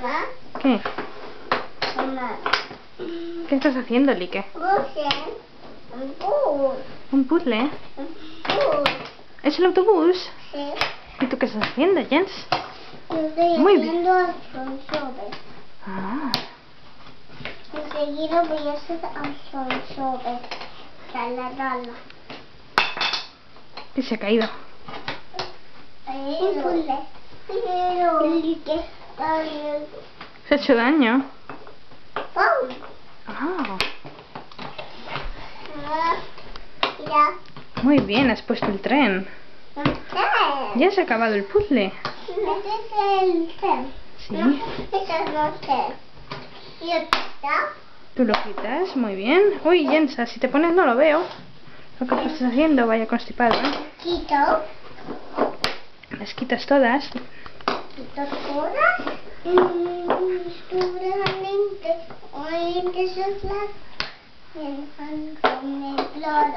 Mamá. ¿Qué? Mamá. ¿Qué estás haciendo, Like? Un bus. ¿Un puzzle? Un bus. ¿Es el autobús? Sí. ¿Y tú qué estás haciendo, Jens? Estoy Muy bien. haciendo ascensores. Ah, Enseguida voy a hacer ascensores. Taladala. que se ha caído. Un puzzle. Pero. ¿Se ha hecho daño? ¡Pum! Ah, Mira. muy bien, has puesto el tren. Ya se ha acabado el puzzle. Ese es el tren. Sí. No, ese no es tren. ¿Y el está? ¿Tú lo quitas? Muy bien. Uy, Jens, si te pones no lo veo. Lo que tú estás haciendo, vaya constipado, ¿eh? Quito. Las quitas todas. Quito todas. Seguramente. Hoy empieza a hablar. En el blog,